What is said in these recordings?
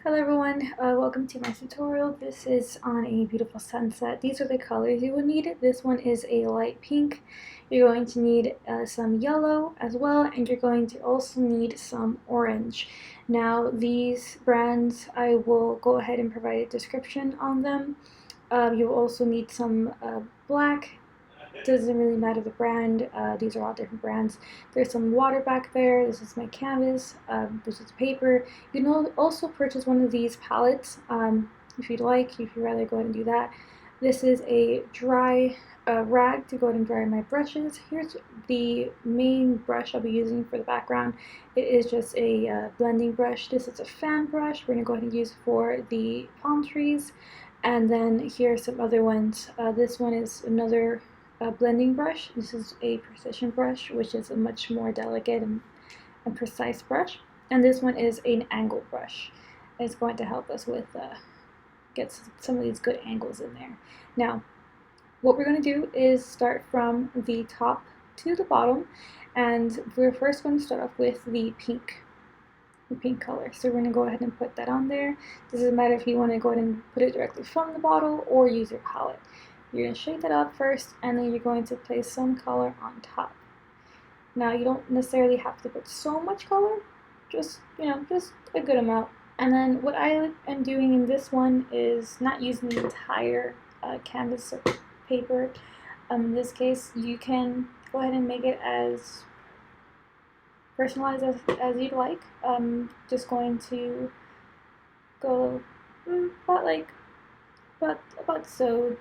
Hello everyone, welcome to my tutorial. This is on a beautiful sunset. These are the colors you will need. This one is a light pink. You're going to need some yellow as well, and you're going to also need some orange. Now these brands, I will go ahead and provide a description on them. You'll also need some black. Doesn't really matter the brand. These are all different brands. There's some water back there. This is my canvas. This is paper. You can also purchase one of these palettes if you'd like, if you'd rather go ahead and do that. This is a dry rag to go ahead and dry my brushes. Here's the main brush I'll be using for the background. It is just a blending brush. This is a fan brush. We're going to go ahead and use for the palm trees. And then here are some other ones. This one is another blending brush. This is a precision brush, which is a much more delicate and precise brush. And this one is an angle brush. It's going to help us with get some of these good angles in there. Now, what we're going to do is start from the top to the bottom, and we're first going to start off with the pink color. So we're going to go ahead and put that on there. It doesn't matter if you want to go ahead and put it directly from the bottle or use your palette. You're going to shake that up first, and then you're going to place some color on top. Now you don't necessarily have to put so much color, just just a good amount. And then what I am doing in this one is not using the entire canvas of paper. In this case, you can go ahead and make it as personalized as you'd like. Just going to go about so.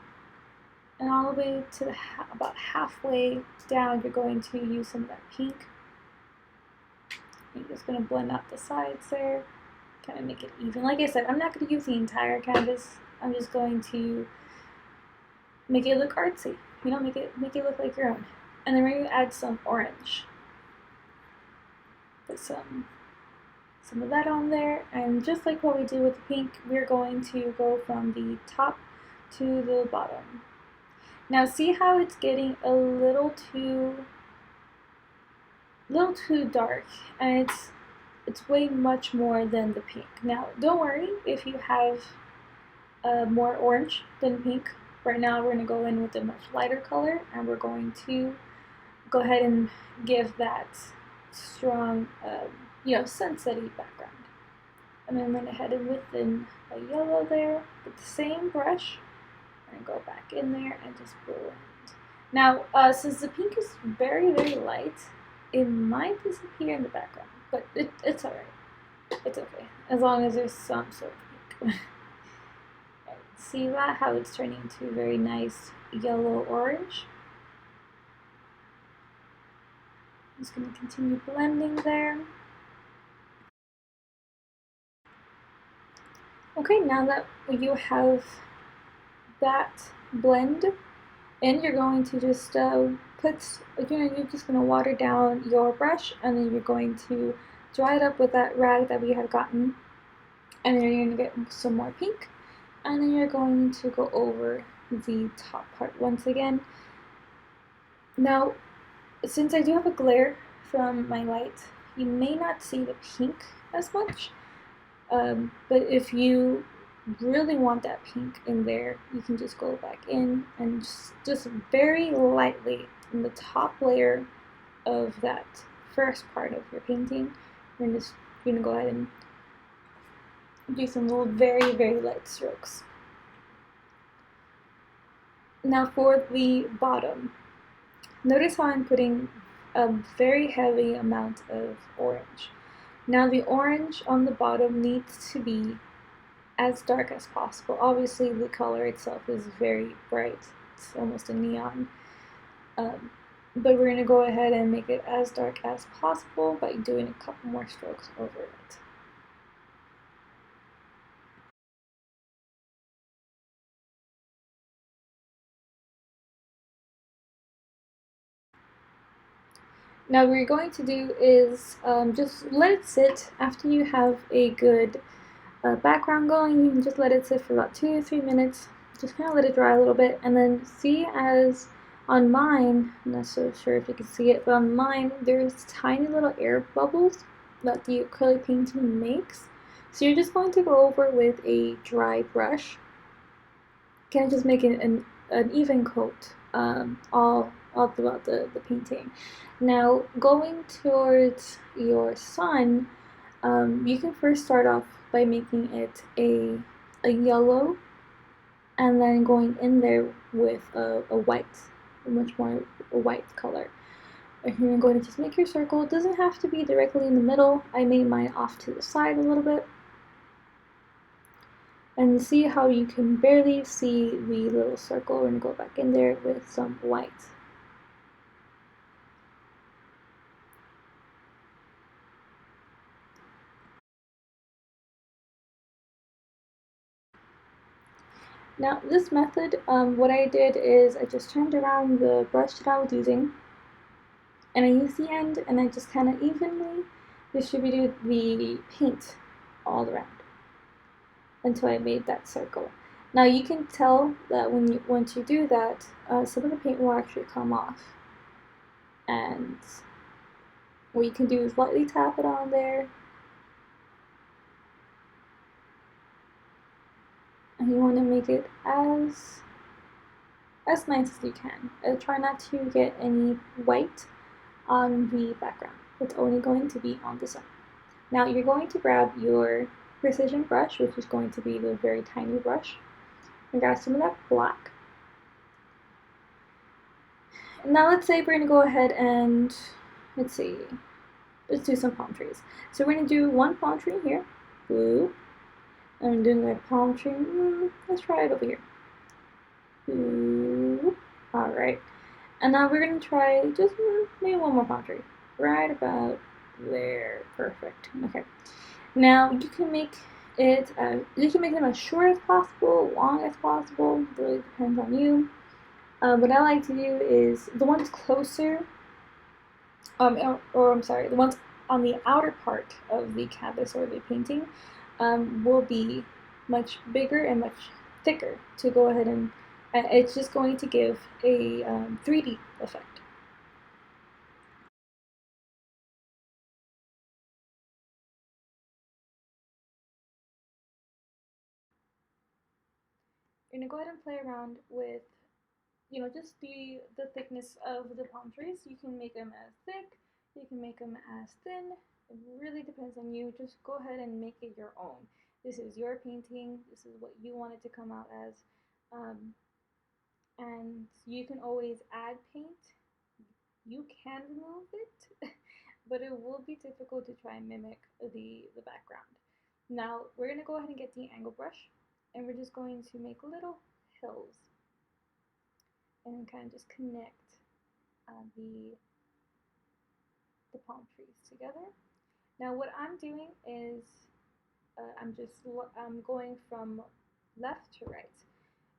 And all the way to about halfway down, you're going to use some of that pink. You're just going to blend out the sides there, kind of make it even. Like I said, I'm not going to use the entire canvas. I'm just going to make it look artsy. Make it look like your own. And then we're going to add some orange. Put some of that on there, and just like what we did with the pink, we're going to go from the top to the bottom. Now see how it's getting a little too dark, and it's way much more than the pink. Now don't worry if you have more orange than pink. Right now we're going to go in with a much lighter color, and we're going to go ahead and give that strong sunset-y background. And then I'm going to head in with a yellow there with the same brush. And go back in there and just blend. Now, since the pink is very, very light, it might disappear in the background, but it's alright. It's okay, as long as there's some sort of pink. Right, see that? How it's turning into very nice yellow-orange. I'm just going to continue blending there. Okay, now that you have that blend, and you're going to just you're just going to water down your brush, and then you're going to dry it up with that rag that we have gotten, and then you're going to get some more pink, and then you're going to go over the top part once again. Now, since I do have a glare from my light, you may not see the pink as much, but if you really want that pink in there, you can just go back in and just very lightly in the top layer of that first part of your painting, you're going to go ahead and do some little very, very light strokes. Now for the bottom, notice how I'm putting a very heavy amount of orange. Now the orange on the bottom needs to be as dark as possible. Obviously the color itself is very bright, it's almost a neon, but we're going to go ahead and make it as dark as possible by doing a couple more strokes over it. Now what you're going to do is just let it sit. After you have a good background going, you can just let it sit for about 2 or 3 minutes. Just kind of let it dry a little bit, and then see as on mine, I'm not so sure if you can see it, but on mine there's tiny little air bubbles that the acrylic painting makes. So you're just going to go over with a dry brush, kind of just make it an even coat all throughout the painting. Now going towards your sun, you can first start off by making it a yellow, and then going in there with a white, a much more a white color. And you're going to just make your circle. It doesn't have to be directly in the middle. I made mine off to the side a little bit. And see how you can barely see the little circle. We're going to go back in there with some white. Now this method, what I did is I just turned around the brush that I was using, and I used the end, and I just kind of evenly distributed the paint all around until I made that circle. Now you can tell that once you do that, some of the paint will actually come off, and what you can do is lightly tap it on there, and you want to make it as nice as you can. Try not to get any white on the background. It's only going to be on the sun. Now you're going to grab your precision brush, which is going to be the very tiny brush, and grab some of that black. Now let's say we're going to go ahead and, let's do some palm trees. So we're going to do one palm tree here, blue. I'm doing my palm tree, let's try it over here. Blue. Alright. And now we're going to try just maybe one more palm tree. Right about there. Perfect. Okay. Now you can make them as short as possible, long as possible. It really depends on you. What I like to do is the ones closer, or I'm sorry, the ones on the outer part of the canvas or the painting will be much bigger and much thicker to go ahead and it's just going to give a 3D effect. You're gonna go ahead and play around with, just the thickness of the palm trees. You can make them as thick, you can make them as thin. It really depends on you. Just go ahead and make it your own. This is your painting. This is what you want it to come out as. And you can always add paint. You can remove it, but it will be difficult to try and mimic the background. Now we're gonna go ahead and get the angle brush, and we're just going to make little hills and kind of just connect the palm trees together. Now what I'm doing is I'm going from left to right,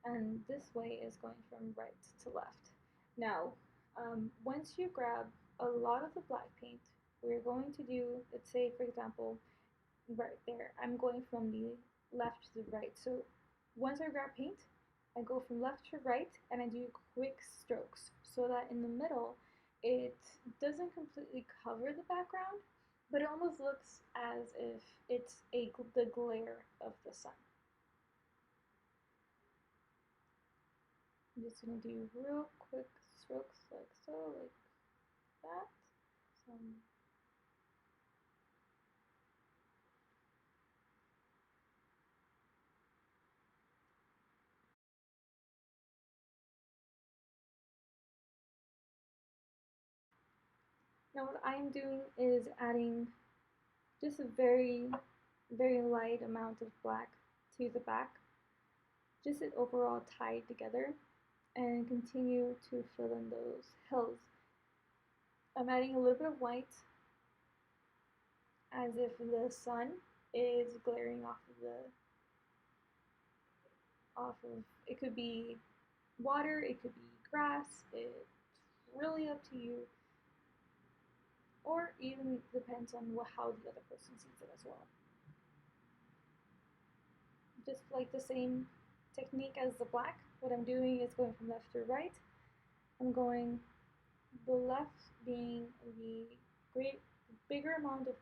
and this way is going from right to left. Now, once you grab a lot of the black paint, we're going to do, let's say for example, right there, I'm going from the left to the right. So once I grab paint, I go from left to right and I do quick strokes so that in the middle it doesn't completely cover the background, but it almost looks as if it's the glare of the sun. I'm just going to do real quick strokes like so, like that. Some Now what I'm doing is adding just a very light amount of black to the back, just it overall tied together, and continue to fill in those hills. I'm adding a little bit of white as if the sun is glaring off of, it could be water, it could be grass, it's really up to you, or even depends on how the other person sees it as well. Just like the same technique as the black, what I'm doing is going from left to right. I'm going, the left being the bigger amount of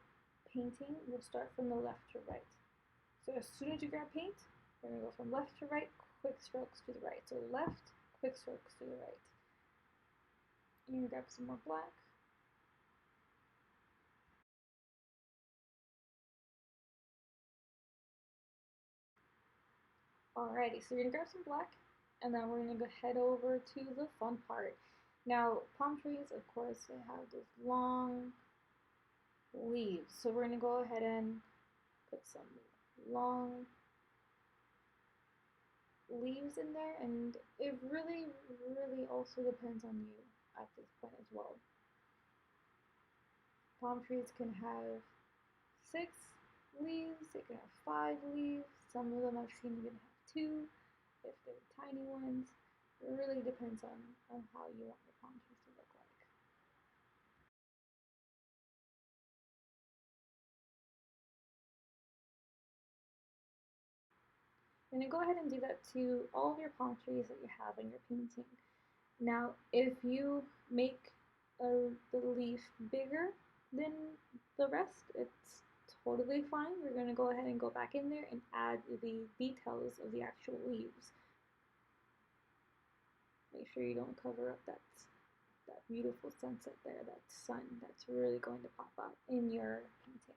painting will start from the left to right. So as soon as you grab paint, we're going to go from left to right, quick strokes to the right. So left, quick strokes to the right. And you grab some more black. Alrighty, so you're going to grab some black, and then we're going to go head over to the fun part. Now, palm trees, of course, they have those long leaves. So we're going to go ahead and put some long leaves in there, and it really, really also depends on you at this point as well. Palm trees can have 6 leaves, they can have 5 leaves, some of them I've seen even have 2 if they're tiny ones. It really depends on how you want your palm trees to look like. You're going to go ahead and do that to all of your palm trees that you have in your painting. Now, if you make the leaf bigger than the rest, it's totally fine. We're going to go ahead and go back in there and add the details of the actual leaves. Make sure you don't cover up that beautiful sunset there, that sun that's really going to pop out in your painting.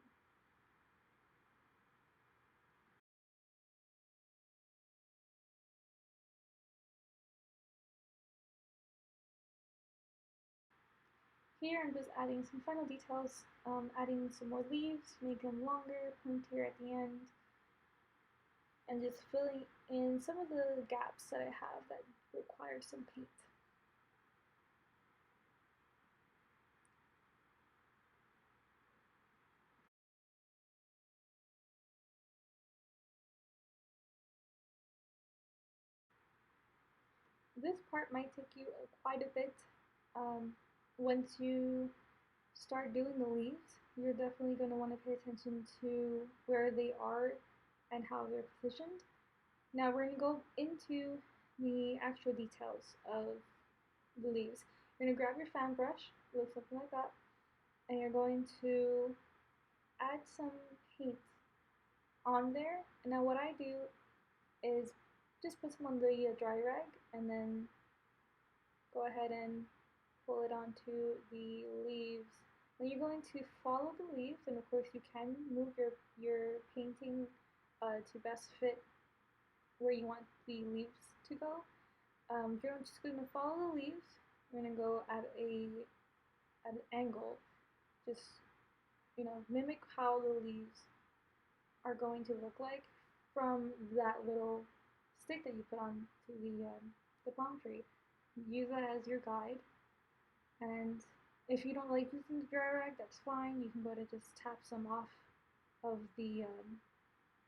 Here I'm just adding some final details, adding some more leaves, make them longer, pointier at the end, and just filling in some of the gaps that I have that require some paint. This part might take you quite a bit. Once you start doing the leaves, you're definitely going to want to pay attention to where they are and how they're positioned. Now we're going to go into the actual details of the leaves. You're going to grab your fan brush, look something like that, and you're going to add some paint on there. And now what I do is just put some on the dry rag and then go ahead and pull it onto the leaves. Then you're going to follow the leaves, and of course you can move your painting to best fit where you want the leaves to go. You're just going to follow the leaves. You're going to go at an angle, just mimic how the leaves are going to look like from that little stick that you put on to the palm tree. Use that as your guide, and if you don't like using the dry rag, that's fine. You can go to just tap some off of the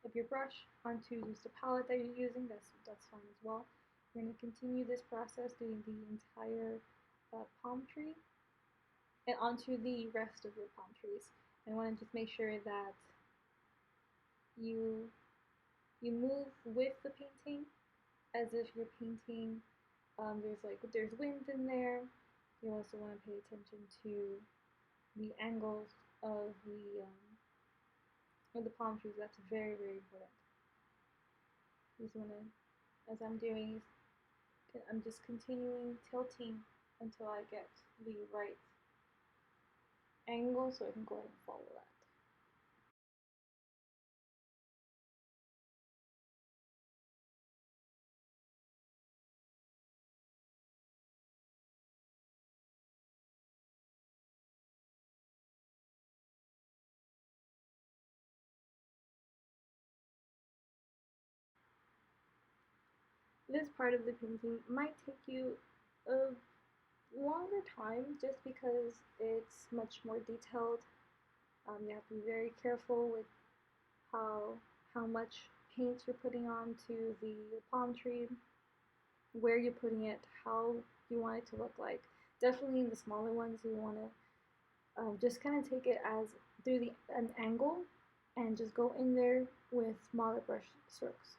of your brush onto just the palette that you're using. That's fine as well. You're going to continue this process doing the entire palm tree and onto the rest of your palm trees. I want to just make sure that you move with the painting as if you're painting. There's wind in there. You also want to pay attention to the angles of the palm trees. That's very, very important. You just want to, as I'm doing, I'm just continuing tilting until I get the right angle so I can go ahead and follow that. This part of the painting might take you a longer time just because it's much more detailed. You have to be very careful with how much paint you're putting onto the palm tree, where you're putting it, how you want it to look like. Definitely in the smaller ones, you want to just kind of take it as through an angle and just go in there with smaller brush strokes.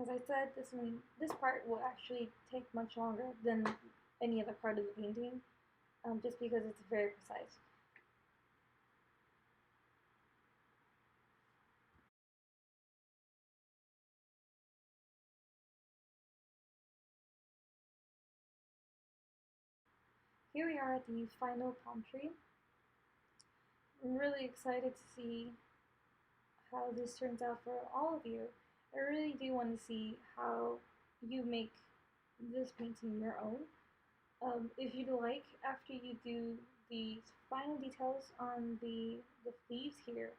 as I said, this part will actually take much longer than any other part of the painting, just because it's very precise. Here we are at the final palm tree. I'm really excited to see how this turns out for all of you. I really do want to see how you make this painting your own. If you'd like, after you do the final details on the leaves here,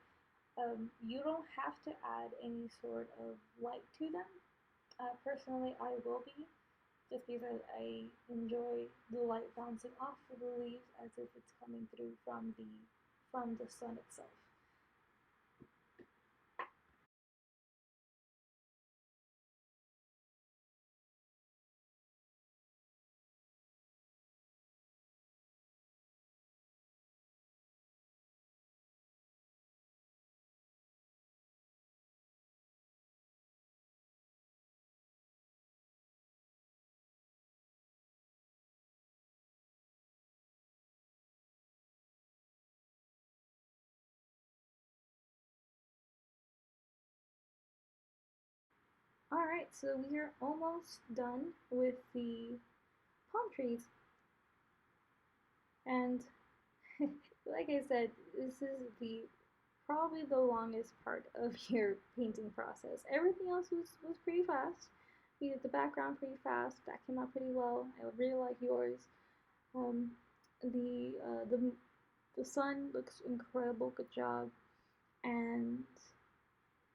you don't have to add any sort of light to them. Personally, I will be, just because I enjoy the light bouncing off of the leaves as if it's coming through from the sun itself. Alright, so we are almost done with the palm trees. And like I said, this is the probably the longest part of your painting process. Everything else was pretty fast. We did the background pretty fast. That came out pretty well. I really like yours. Um, the uh, the the sun looks incredible. Good job. And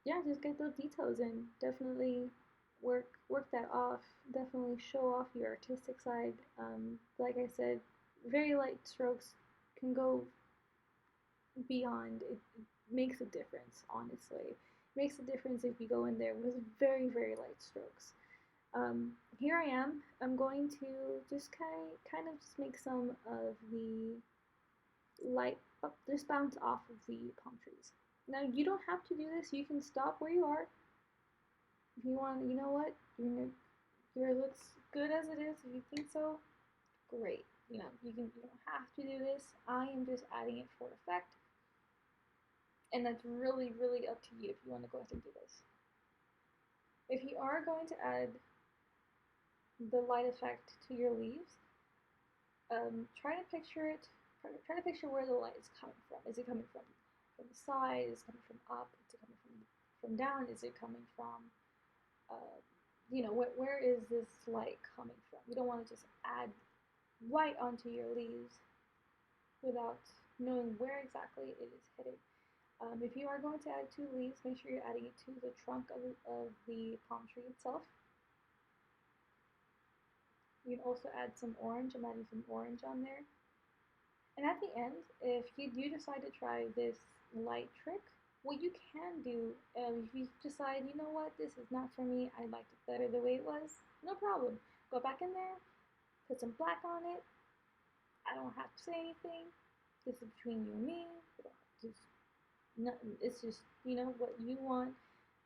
yeah, just get those details in. Definitely work that off. Definitely show off your artistic side. Like I said, very light strokes can go beyond. It makes a difference. Honestly, it makes a difference if you go in there with very light strokes. Here I am. I'm going to just kind of just make some of the light up, just bounce off of the palm trees. Now you don't have to do this. You can stop where you are if you want. You know what? Yours looks good as it is. If you think so, great. You don't have to do this. I am just adding it for effect, and that's really up to you if you want to go ahead and do this. If you are going to add the light effect to your leaves, try to picture it. Try to picture where the light is coming from. Is it coming from the side? Is it coming from up? Is it coming from down? Is it coming from where is this light coming from? You don't want to just add light onto your leaves without knowing where exactly it is hitting. If you are going to add two leaves, make sure you're adding it to the trunk of the palm tree itself. You can also add some orange. I'm adding some orange on there. And at the end, if you do decide to try this light trick, what you can do, if you decide, you know what, this is not for me, I liked it better the way it was, no problem. Go back in there, put some black on it. I don't have to say anything. This is between you and me. You don't have to just, nothing. It's just, what you want,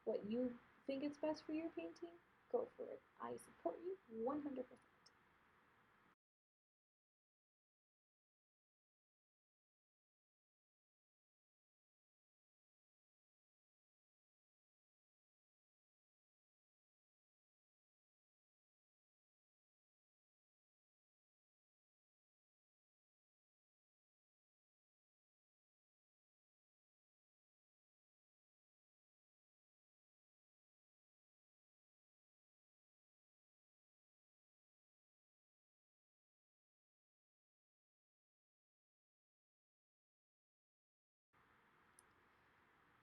what you think is best for your painting, go for it. I support you 100%.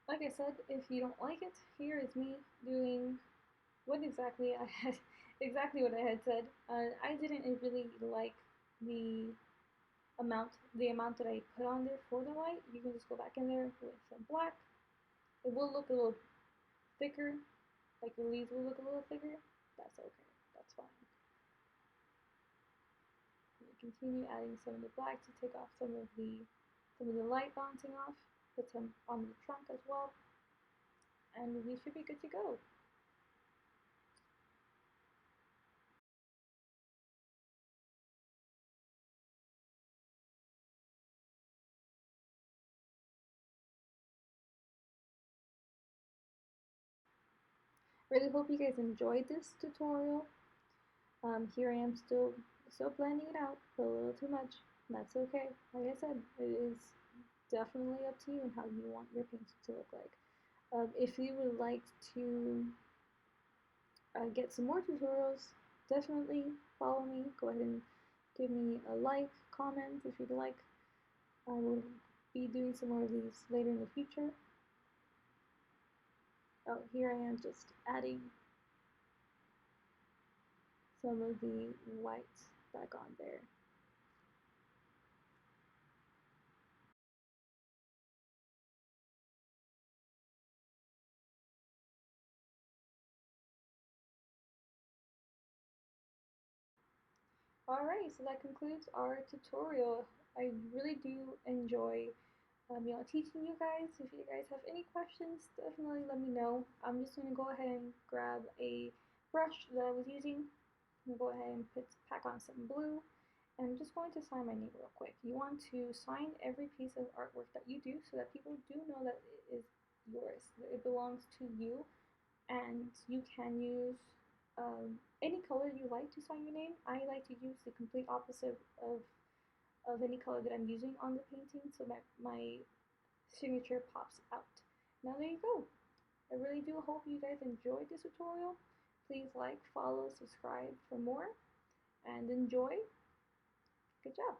Like I said, if you don't like it, here is me doing what exactly I had, exactly what I had said. I didn't really like the the amount that I put on there for the light. You can just go back in there with some black. It will look a little thicker, like the leaves will look a little thicker. That's okay. That's fine. You continue adding some of the black to take off some of the light bouncing off. Put some on the trunk as well, and we should be good to go. Really hope you guys enjoyed this tutorial. Here I am still blending it out, put a little too much. That's okay. Like I said, it is definitely up to you and how you want your painting to look like. If you would like to get some more tutorials, definitely follow me. Go ahead and give me a like, comment if you'd like. I will be doing some more of these later in the future. Oh, here I am just adding some of the whites back on there. Alright, so that concludes our tutorial. I really do enjoy teaching you guys. If you guys have any questions, definitely let me know. I'm just going to go ahead and grab a brush that I was using. I'm going to go ahead and pack on some blue. And I'm just going to sign my name real quick. You want to sign every piece of artwork that you do so that people do know that it is yours, that it belongs to you, and you can use any color you like to sign your name. I like to use the complete opposite of any color that I'm using on the painting so that my signature pops out. Now there you go. I really do hope you guys enjoyed this tutorial. Please like, follow, subscribe for more, and enjoy. Good job.